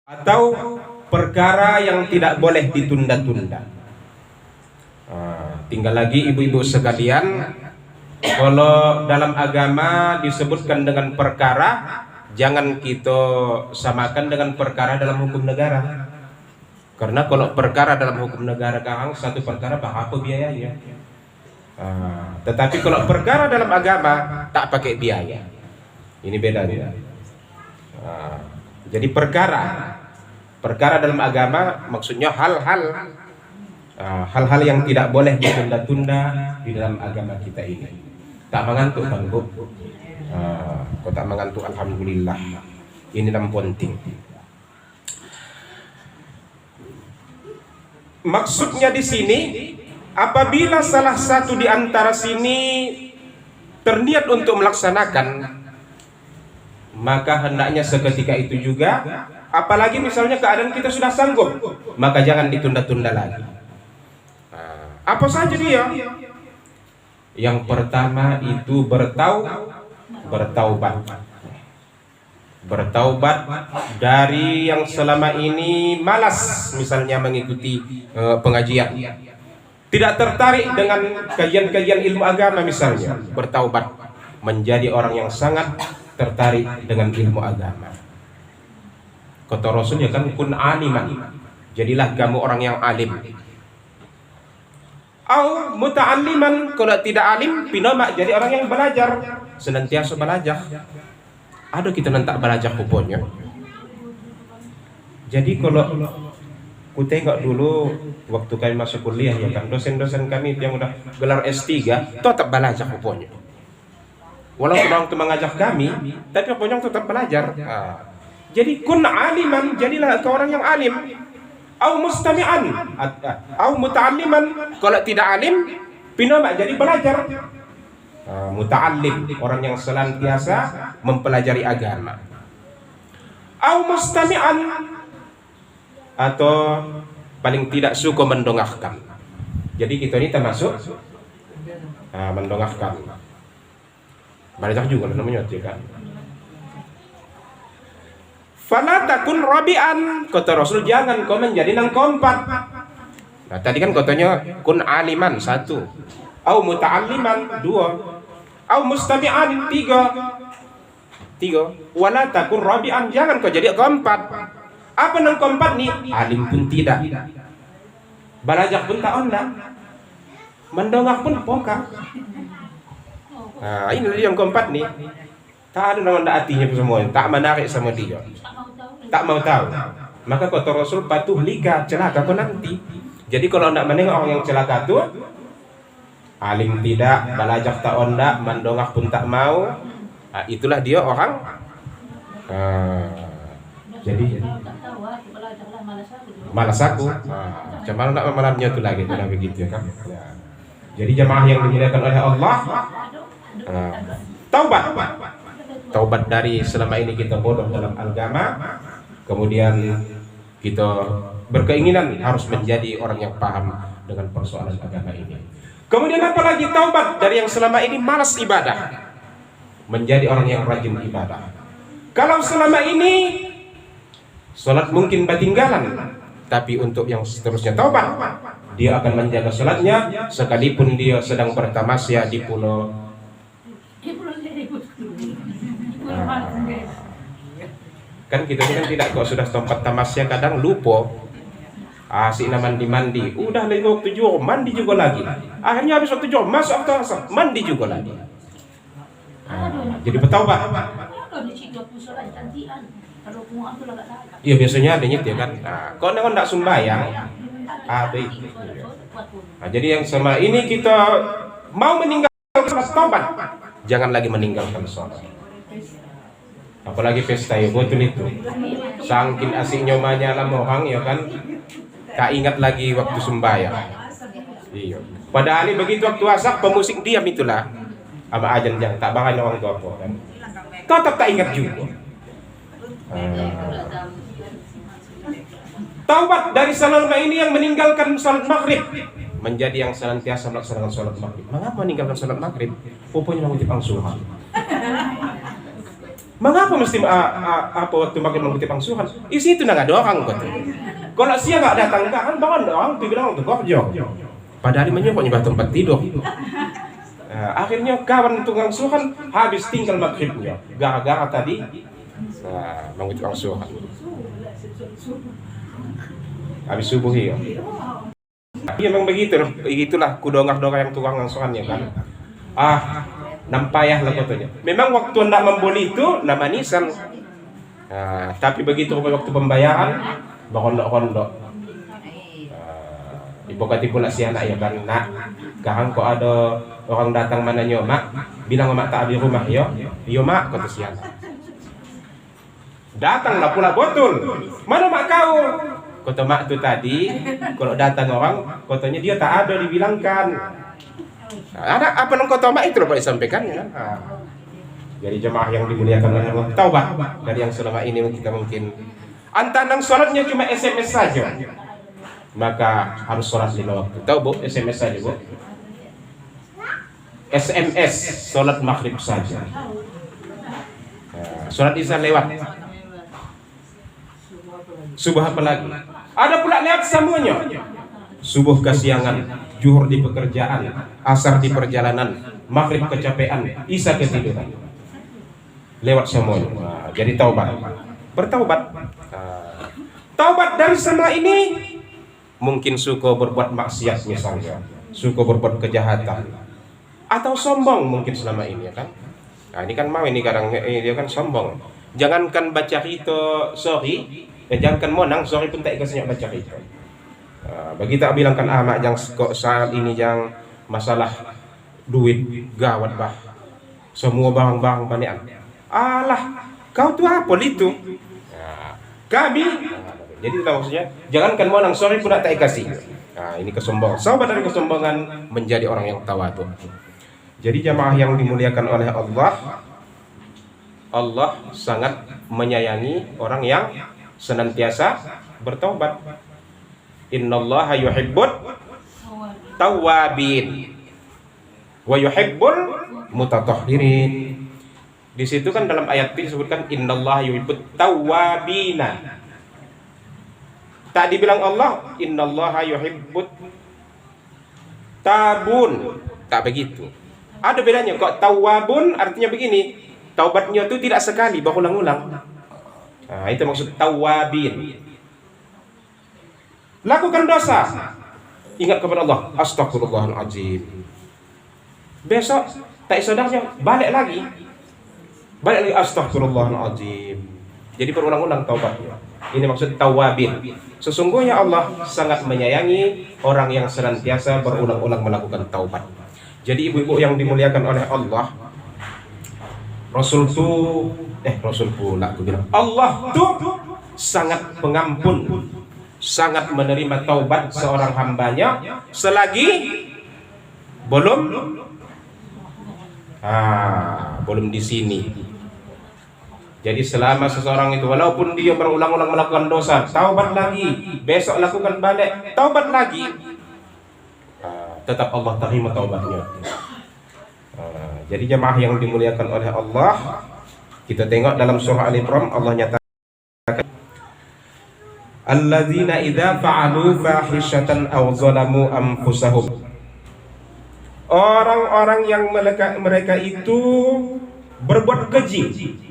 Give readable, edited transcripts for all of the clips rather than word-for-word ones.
atau perkara yang tidak boleh ditunda-tunda. Tinggal lagi ibu-ibu sekalian, kalau dalam agama disebutkan dengan perkara, jangan kita samakan dengan perkara dalam hukum negara. Karena kalau perkara dalam hukum negara kan satu perkara berapa biayanya. Tetapi kalau perkara dalam agama tak pakai biaya. Ini bedanya. Jadi perkara dalam agama maksudnya hal-hal yang tidak boleh ditunda-tunda di dalam agama kita ini. Tak mengantuk kan Bu? Kau tak mengantuk, alhamdulillah. Ini yang penting. Maksudnya di sini, apabila salah satu di antara sini terniat untuk melaksanakan, maka hendaknya seketika itu juga, apalagi misalnya keadaan kita sudah sanggup, maka jangan ditunda-tunda lagi. Apa saja dia? Yang pertama itu bertaubat dari yang selama ini malas misalnya mengikuti pengajian, tidak tertarik dengan kajian-kajian ilmu agama misalnya, bertaubat menjadi orang yang sangat tertarik dengan ilmu agama. Kata Rasul ya kan, kun aliman, jadilah kamu orang yang alim. Au muta'alliman, kalau tidak alim pinoma, jadi orang yang belajar, senantiasa belajar. Ada kita nanti belajar pupuknya. Jadi kalau ku tengok dulu waktu kami masuk kuliah ya kan, dosen-dosen kami yang udah gelar S3 tetap belajar pupuknya. Walaupun orang itu mengajak kami, tapi pokoknya tetap belajar. Jadi kun aliman, jadilah kau orang yang alim. Au mustami'an, au muta'alliman, kalau tidak alim pinoma, jadi belajar. Muta'allim, orang yang senantiasa mempelajari agama. Au mustami'an, atau paling tidak suka mendongakkan. Jadi kita ini termasuk mendongakkan. Belajar juga namanya kan. Fala takun rabi'an, kata Rasul, jangan kau menjadi nang keempat. Nah tadi kan katanya kun aliman satu, au muta'alliman dua, au mustami'an tiga. Wala takun rabi'an, jangan kau jadi keempat. Apa nang keempat nih? Alim pun tidak, belajar pun tak onda, mendongak pun pokak. Nah ini yang keempat nih. Tak ada nama artinya semua, tak menarik sama dia, tak mau tahu. Maka kata Rasul, patuh lika, celaka kau nanti. Jadi kalau tidak menengok orang yang celaka itu, alim tidak, belajar tak onda, mendongak pun tak mau, itulah dia orang. Jadi malas aku. Cuman nak malamnya itu lagi, tidak begitu kan? Jadi jamaah yang dimuliakan oleh Allah, taubat dari selama ini kita bodoh dalam agama, kemudian kita berkeinginan harus menjadi orang yang paham dengan persoalan agama ini. Kemudian apalagi taubat dari yang selama ini malas ibadah, menjadi orang yang rajin ibadah. Kalau selama ini sholat mungkin ketinggalan, tapi untuk yang seterusnya taubat, dia akan menjaga sholatnya sekalipun dia sedang bertamasya di pulau. Kan kita ini kan tidak, kok sudah tempat tamasya kadang lupa, asik mandi, udah lagi waktu jual mandi juga lagi, akhirnya habis waktu jual masuk asal mandi juga lagi. Jadi bertaubat. Iya biasanya ada nyet ya kan. Kau nak tidak sembahyang, baik. Jadi yang sama ini kita mau meninggalkan taubat, jangan lagi meninggalkan sholat. Apalagi pesta ya, betul itu. Sangkin asiknya nyala mohang ya kan, tak ingat lagi waktu sembahyang. Iya. Padahal begitu waktu asak pemusik diam itulah, ama ajan jangan tak bangun orang tua apa kan. Tetap tak ingat juga. Taubat dari selama ini yang meninggalkan salat maghrib, menjadi yang senantiasa melaksanakan salat maghrib. Mengapa meninggalkan salat maghrib? Pokoknya wajib angsuhan. Mengapa mesti apa waktu makin mengutip angsuran? Isi itu nggak ada orang kata. Kalau siang nggak datang kan bangun orang tuh bilang untuk kerja. Padahal ini kok tempat tidur. Akhirnya kawan tukang angsuran habis tinggal maghribnya. Gara-gara tadi mengutip angsuran. Habis subuh ya. Iya memang begitu, begitulah kudongak-dongak yang tukang angsurannya kan. Nampayah lah katanya. Memang waktu hendak membeli itu nama nisan. Tapi begitu waktu pembayaran bakondok-kondok. Ibu kati pula si anak ya kan, nak, sekarang kok ada orang datang mana mak, bilang mak tak di rumah yo mak kata si anak. Datanglah pula betul. Mana mak kau? Kata mak itu tadi, kalau datang orang, katanya dia tak ada dibilangkan. Ada apa nang kota mak itu dapat disampaikan ya. Jadi jemaah yang dimuliakan oleh Allah, taubat dari yang selama ini kita mungkin antara sholatnya cuma SMS saja, maka harus sholat 5 waktu. Tahu bu, SMS saja bu. SMS sholat maghrib saja. Sholat isya lewat. Subuh apa lagi? Ada pula lewat semuanya. Subuh kesiangan, zuhur di pekerjaan, asar di perjalanan, maghrib kecapean, isya ketiduran. Lewat semuanya. Jadi taubat. Bertaubat. Taubat dari semua ini mungkin suka berbuat maksiat misalnya, suka berbuat kejahatan, atau sombong mungkin selama ini ya kan. Ini kan mau ini kadang dia kan sombong. Jangankan baca itu sorry, jangankan monang sorry pun tak ikasnya baca itu. Bagi tak bilang kan mak yang kok saat ini yang masalah duit gawat bah. Semua barang-barang banyak. Alah, kau tuh apa itu? Kami jadi itu maksudnya jangankan monang sorry pun tak kasih. Ini kesombongan. Sahabat dari kesombongan menjadi orang yang tawadu. Jadi jamaah yang dimuliakan oleh Allah, Allah sangat menyayangi orang yang senantiasa bertobat. Innallaha yuhibbut tawwabin wa yuhibbul mutatahhirin. Di situ kan dalam ayat ini disebutkan innallaha yuhibbut tawwabina. Tak dibilang Allah innallaha yuhibbut tabun. Tak begitu. Ada bedanya kok. Tawwabun artinya begini, taubatnya itu tidak sekali, berulang-ulang. Itu maksud tawwabin. Lakukan dosa, ingat kepada Allah, astagfirullahaladzim. Besok tak sadarnya balik lagi astagfirullahaladzim. Jadi berulang-ulang taubatnya. Ini maksud tawwabin. Sesungguhnya Allah sangat menyayangi orang yang senantiasa berulang-ulang melakukan taubat. Jadi ibu-ibu yang dimuliakan oleh Allah, Rasul pula aku bilang, Allah tuh sangat pengampun, sangat menerima taubat seorang hambanya selagi belum di sini. Jadi selama seseorang itu walaupun dia berulang-ulang melakukan dosa, taubat lagi, besok lakukan balik, taubat lagi, tetap Allah terima taubatnya. Jadi jemaah yang dimuliakan oleh Allah, kita tengok dalam surah Al-Imran Allah nyatakan alladzina idza fa'alu fahishatan aw zalamu anfusahum. Orang-orang yang mereka itu berbuat keji.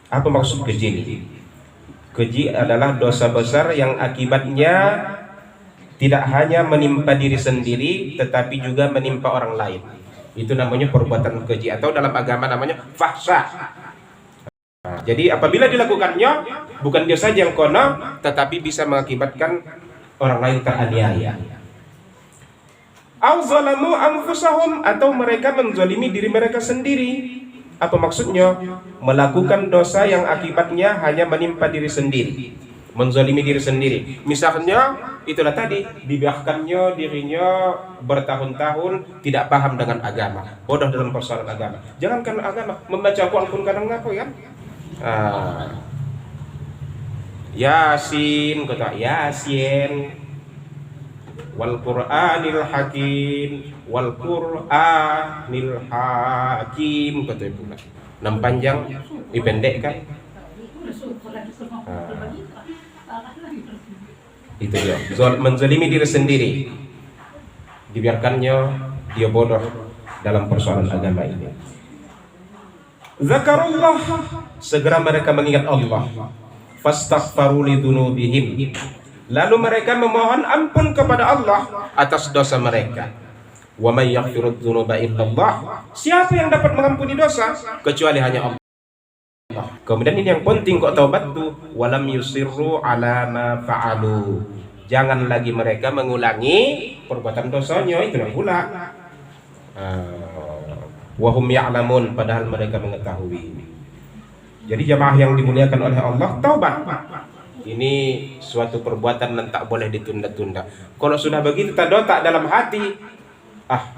Apa maksud keji ini? Keji adalah dosa besar yang akibatnya tidak hanya menimpa diri sendiri tetapi juga menimpa orang lain. Itu namanya perbuatan keji atau dalam agama namanya fahsya. Jadi apabila dilakukannya bukan dia saja yang kona tetapi bisa mengakibatkan orang lain teraniaya. Au zalamu anfusahum atau mereka menzalimi diri mereka sendiri. Apa maksudnya? Melakukan dosa yang akibatnya hanya menimpa diri sendiri, menzalimi diri sendiri. Misalnya itulah tadi, dibiarkannya dirinya bertahun-tahun tidak paham dengan agama, bodoh dalam persoalan agama. Jangankan agama, membaca Al-Quran pun kadang ngapa kan? Yasin, kata Yasin, wal Qur'anil Hakim, wal Qur'anil Hakim, kata pula. enam panjang, pendek kan? Itu dia, menzalimi diri sendiri, dibiarkannya dia bodoh dalam persoalan agama ini. Zakarullah, segera mereka mengingat Allah. Fastaghfaru lidunubihim, lalu mereka memohon ampun kepada Allah atas dosa mereka. Wa may yaghfirudz dzunuba illallah, siapa yang dapat mengampuni dosa kecuali hanya Allah. Kemudian ini yang penting kok taubat tuh, walam yusirru ala ma fa'alu, jangan lagi mereka mengulangi perbuatan dosanya itu pula. Wahum ya'lamun, padahal mereka mengetahui. Jadi jamaah yang dimuliakan oleh Allah, taubat ini suatu perbuatan yang tak boleh ditunda-tunda. Kalau sudah begitu tak dalam hati,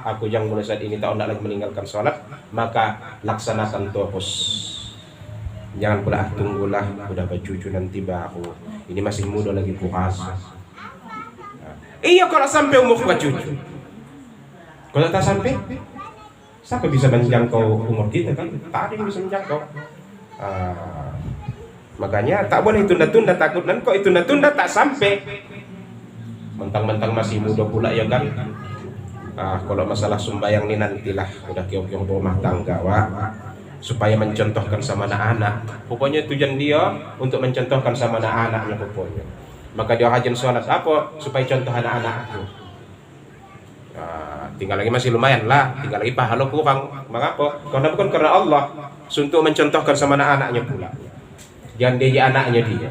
aku yang mulai saat ini tak nak lagi meninggalkan sholat, maka laksanakan terus. Jangan pula tunggulah udah bercucu nanti baru, ini masih muda lagi puasa. Iya, kalau sampai umur bercucu, kalau tak sampai, siapa bisa menjangkau umur kita kan? Tak ada yang bisa menjangkau. Makanya tak boleh tunda-tunda, takut nanti kok tunda-tunda tak sampai, mentang-mentang masih muda pula ya kan. Kalau masalah sembahyang ini nantilah udah kiong-kiong rumah tangga supaya mencontohkan sama anak-anak. Pokoknya tujuan dia untuk mencontohkan sama anak-anaknya pokoknya. Maka dia rajin sholat apa supaya contoh anak-anakku. Tinggal lagi masih lumayan lah, tinggal lagi pahala kurang. Mengapa? Karena bukan karena Allah, untuk mencontohkan sama anak-anaknya pula. Jangan dia anaknya dia,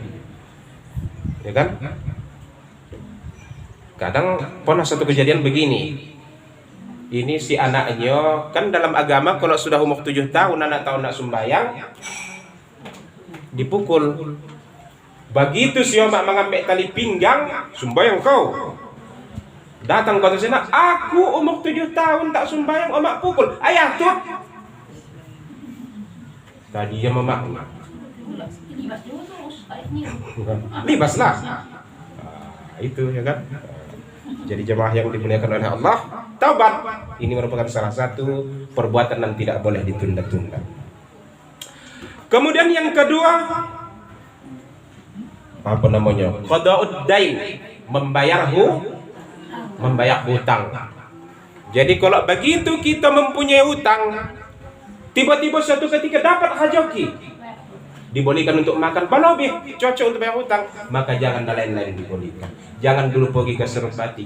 ya kan? Kadang pernah satu kejadian begini. Ini si anaknya kan dalam agama kalau sudah umur 7 tahun anak tahun nak sembahyang dipukul. Begitu si omak mengambil tali pinggang, sembahyang kau. Datang kau ke sana, aku umur 7 tahun tak sembahyang, omak pukul. Ayah tuh. Tadi dia memak. Libas lah. Itu ya kan. Jadi jemaah yang dimuliakan oleh Allah, taubat ini merupakan salah satu perbuatan yang tidak boleh ditunda-tunda. Kemudian yang kedua, apa namanya? Qada'ud dain, membayar hutang. Jadi kalau begitu kita mempunyai hutang, tiba-tiba suatu ketika dapat hajoki, dibolehkan untuk makan balobih, cocok untuk bayar hutang, maka jangan lain-lain dibolehkan. Jangan dulu pergi ke Serpati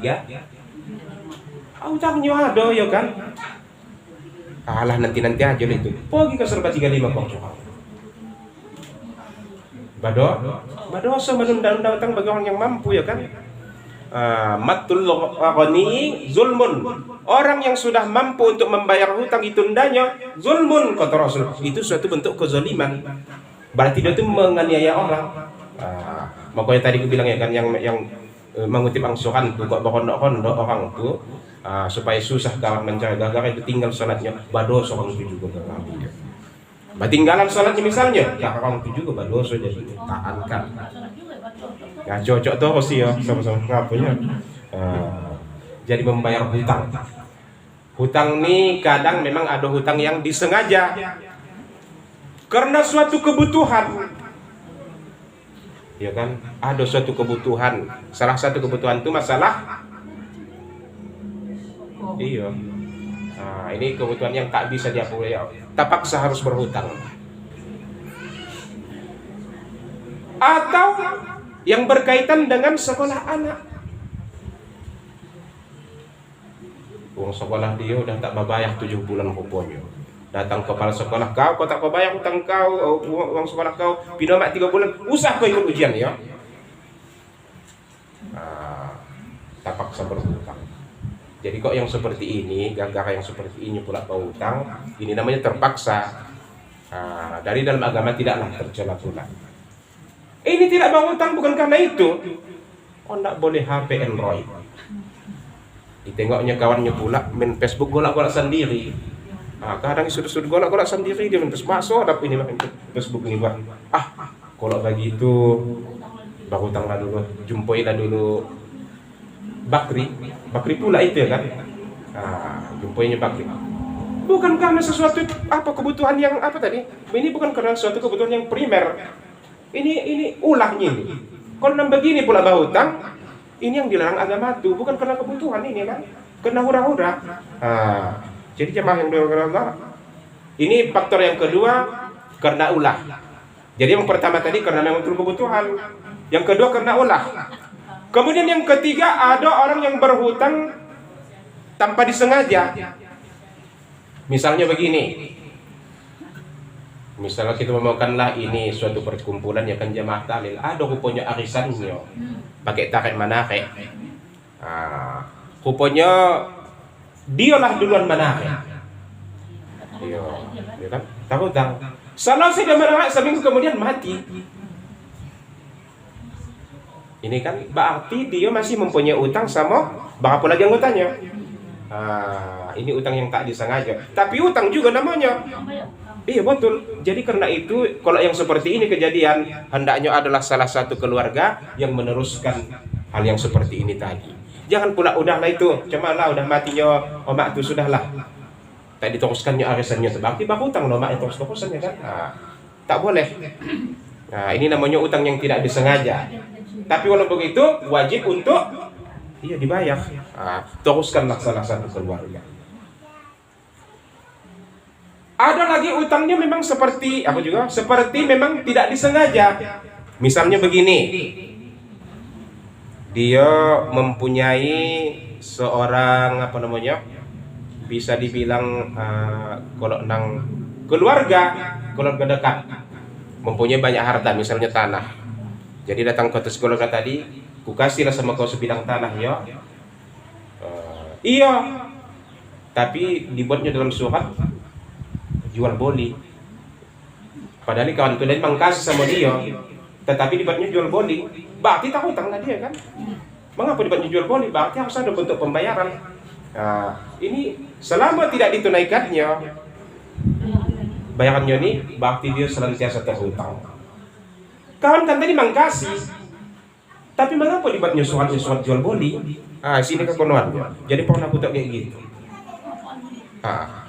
hutangnya ada ya kan. Alah nanti aja itu. Pergi ke Serpati 5 kok. Badosa menunda-unda hutang bagi orang yang mampu ya kan. Matul ghani zulmun. Orang yang sudah mampu untuk membayar hutang ditundanya zulmun kata Rasul. Itu suatu bentuk kezaliman. Berarti dia itu menganiaya orang. Makanya tadi aku bilang ya kan yang mengutip angsuran tuh kok berhondok-hondok orang tuh supaya susah kawan mencari gara-gara itu tinggal sholatnya badosa orang itu juga berarti. Tinggalan sholatnya misalnya, ya orang itu juga badosa jadi tahankan. Ya cocok tuh sih ya sama-sama ngapunya. Jadi membayar hutang. Hutang nih kadang memang ada hutang yang disengaja karena suatu kebutuhan. Ya kan, ada suatu kebutuhan. Salah satu kebutuhan itu masalah. Iya. Ini kebutuhan yang tak bisa diampuni. Terpaksa harus berhutang. Atau yang berkaitan dengan sekolah anak. Uang sekolah dia udah tak membayar 7 bulan pokoknya. Datang kepala sekolah kau tak kau bayar hutang kau, uang sekolah kau, pindah 3 bulan, usah kau ikut ujian ya. Terpaksa berhutang. Jadi kok yang seperti ini, gara-gara yang seperti ini pula kau hutang, ini namanya terpaksa. Dari dalam agama tidaklah tercela pula. Ini tidak mau hutang bukan karena itu. Oh tidak boleh HP Android. Ditengoknya kawannya pula main Facebook golak-golak sendiri. Kadang sudut-sudut golak-golak sendiri dia minta masuk tapi ini makin Facebook ini bang. Kalau begitu berhutanglah dulu, jumpailah dulu Bakri pula itu ya kan. Jumpainya Bakri. Bukan karena sesuatu kebutuhan yang apa tadi? Ini bukan karena suatu kebutuhan yang primer. Ini ulahnya ini. Kalau nang begini pula berhutang, ini yang dilarang agama tuh, bukan karena kebutuhan ini kan? Karena hura-hura. Jadi jemaah yang dimuliakan Allah, ini faktor yang kedua karena ulah. Jadi yang pertama tadi karena memang kebutuhan, yang kedua karena ulah. Kemudian yang ketiga ada orang yang berhutang tanpa disengaja. Misalnya begini, misalnya kita memakanlah ini suatu perkumpulan ya kan jamaah tahlil, ada rupanya arisannya pakai tarik manake. Rupanya dialah duluan manake. Iya kan? Tahu tak? Selesai dia manake seminggu kemudian mati. Ini kan berarti dia masih mempunyai utang sama berapa lagi yang utangnya? Ini utang yang tak disengaja. Tapi utang juga namanya. Iya betul. Jadi karena itu kalau yang seperti ini kejadian, hendaknya adalah salah satu keluarga yang meneruskan hal yang seperti ini tadi. Jangan pula udahlah itu, cumalah udah matinya omak itu sudahlah. Tak diteruskannya arisannya berarti berhutang omak itu terus-terusan ya kan? Tak boleh. Ini namanya utang yang tidak disengaja. Tapi walaupun begitu wajib untuk dibayar. Teruskanlah salah satu keluarga. Ada lagi utangnya memang seperti memang tidak disengaja. Misalnya begini, dia mempunyai seorang bisa dibilang kalau nang keluarga dekat, mempunyai banyak harta, misalnya tanah. Jadi datang ke keluarga tadi, ku kasihlah sama kau sebidang tanah ya. Iya, tapi dibuatnya dalam surat jual beli. Padahal kawan itu memang kasih sama dia, tetapi dibuatnya jual beli. Berarti tak hutang lah dia kan? Mengapa dibuatnya jual beli? Berarti harus ada bentuk pembayaran. Ini selama tidak ditunaikannya, bayarannya ini berarti dia senantiasa terhutang. Kawan kan tadi memang kasih, tapi mengapa dibuatnya surat jual beli? Sini kekonoannya. Jadi pernah aku tak kayak gitu.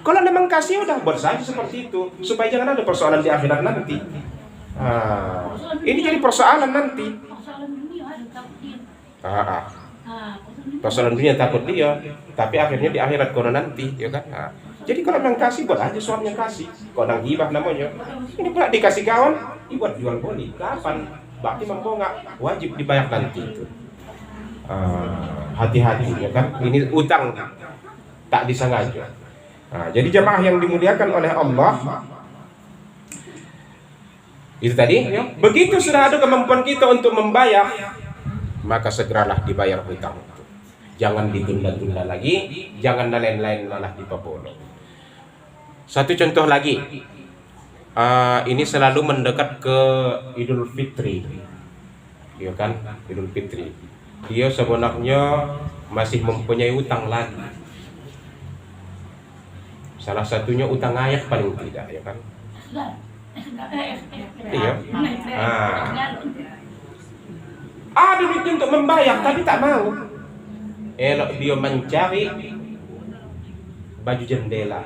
Kalau memang kasih udah buat saja seperti itu, supaya jangan ada persoalan di akhirat nanti. Ini jadi persoalan nanti. Persoalan dunia takut dia, tapi akhirnya di akhirat kono nanti, ya kan? Jadi kalau memang kasih buat aja suratnya kasih. Kalau nang hibah namanya. Ini pula dikasih kawan, buat jual beli. Kapan? Berarti mampu nggak wajib dibayar nanti itu. Hati-hati ya kan? Ini utang tak disengaja. Jadi jemaah yang dimuliakan oleh Allah, itu tadi ya, begitu sudah ada kemampuan kita untuk membayar, maka segeralah dibayar hutang. Jangan ditunda-tunda lagi, jangan lain-lain malah dipopolo. Satu contoh lagi, ini selalu mendekat ke Idul Fitri, ya kan? Idul Fitri, dia sebenarnya masih mempunyai utang lagi. Salah satunya utang air paling tidak, ya kan? Iya. Ada duit untuk membayar, tapi tak mau. Elok dia mencari baju jendela.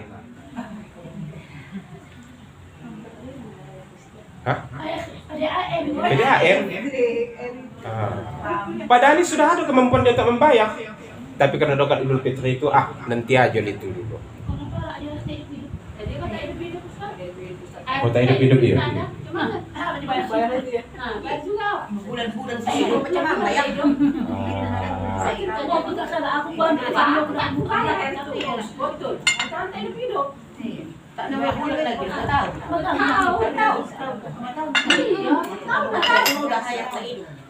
PDAM. Padahal ini sudah ada kemampuan dia untuk membayar, tapi karena dekat Idul Fitri itu nanti aja itu dulu. Kota hidup ya. Bayar aja ya. Bulan-bulan sih macam mana ya?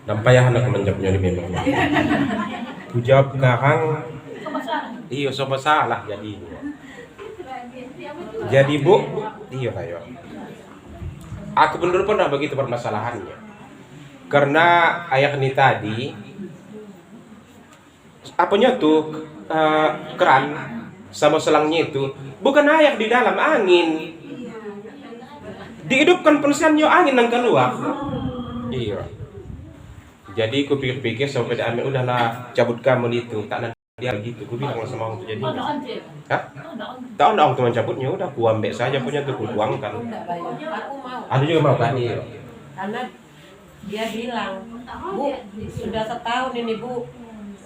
Nampayahan aku menjawabnya ini memang. Ku jawab sekarang. Iya, sobat salah jadi. Jadi Bu, iya kayo. Aku bener pernah begitu permasalahannya. Karena ayah ini tadi apanya tuh keran sama selangnya itu bukan air di dalam, angin. Dihidupkan pensiannya angin yang keluar. Iya. Jadi aku pikir-pikir sampai udahlah cabut kamu itu tak Dia gitu, gue bilang sama orang tuh jadi. Oh, doon sih. Hah? Doon. Tahu dong teman cabutnya udah ku ambil saja punya tuh ku tuangkan. Aku enggak bayar. Aku mau. Ada juga mau kan iya. Karena dia bilang, Bu, sudah setahun ini Bu,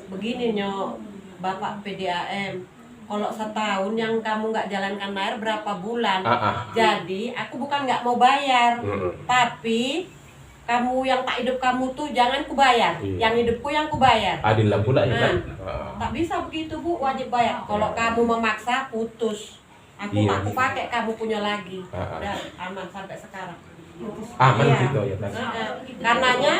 begini nyo Bapak PDAM. Kalau setahun yang kamu nggak jalankan air berapa bulan? Jadi aku bukan nggak mau bayar, tapi kamu yang tak hidup kamu tuh jangan ku bayar, yang hidupku yang ku bayar. Adil lah pula ya kan. Tak bisa begitu Bu, wajib bayar. Kalau kamu memaksa putus. Aku Iya. tak pakai kamu punya lagi. Udah aman sampai sekarang. Aman Iya. gitu ya kan. Karenanya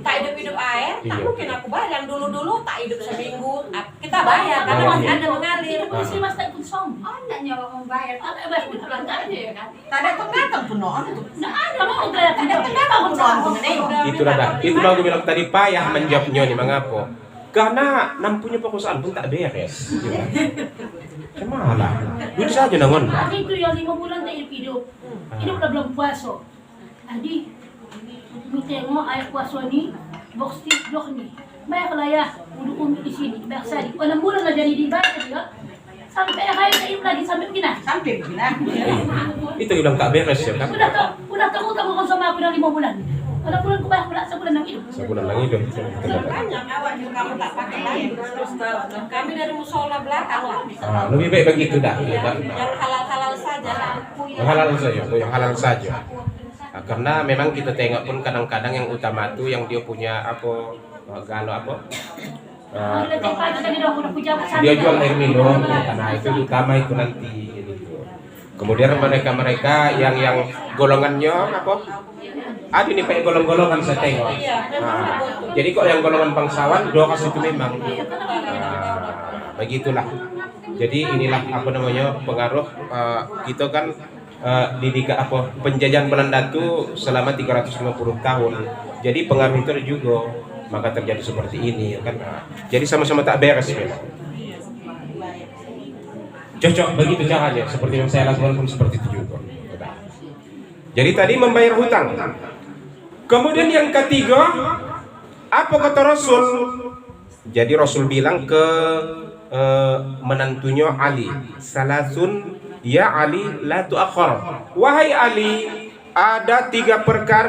tak hidup air, tak Iya. mungkin aku bayar. Yang dulu-dulu tak hidup seminggu, kita bayar karena Oh, masih iya. ada mengalir. Tapi si Mas tak konsum. Oh, enggak nyawa mau bayar. Tak bayar pun tak lantar aja ya kan. Tak datang pun no. Nggak ada mau kelihatan. Datang pun no. Itulah dah. Itulah gue bilang tadi payah menjawabnya nih mengapa? Karena nampunya perusahaan pun tak beres. Gitu. Kemana? Duit saja nangon. Hari itu yang 5 bulan tak hidup. Hidup udah belum puasa. Adi, lu tengok ayah puasa ni, box tip blok ni. Banyak lah ya, udah umi di sini, banyak sekali. 6 bulan lah jadi dibayar juga. Sampai hari tak hidup lagi, sampai begini. Sampai begini. Itu bilang tak beres ya kan? Udah kamu tak mau sama aku dah 5 bulan. 6 bulan ku bayar pula sebulan yang hidup. Sebulan lagi hidup. Banyak awak juga kamu tak pakai lagi. Kami dari musola belakang lah. Lebih baik begitu dah. Ya, kan? Yang halal-halal saja. Yang halal saja, yang halal saja. Nah, karena memang kita tengok pun kadang-kadang yang utama tuh yang dia punya apa galau apa Kita cek pagi tadi dah udah puja dia jual air minum karena itu utama itu nanti gitu. Kemudian mereka yang golongannya apa ada nih kayak golongan-golongan saya tengok. Nah, jadi kok yang golongan bangsawan dua kasus itu memang begitulah. Jadi inilah apa namanya pengaruh kita kan didikan apa penjajahan Belanda itu selama 350 tahun. Jadi pengaruh itu juga maka terjadi seperti ini kan. Jadi sama-sama tak beres memang. Cocok begitu caranya seperti yang saya lakukan pun seperti itu juga. Jadi tadi membayar hutang. Kemudian yang ketiga apa kata Rasul? Jadi Rasul bilang ke menantunya Ali, salasun ya Ali la tuakhir. Wahai Ali, ada 3 perkara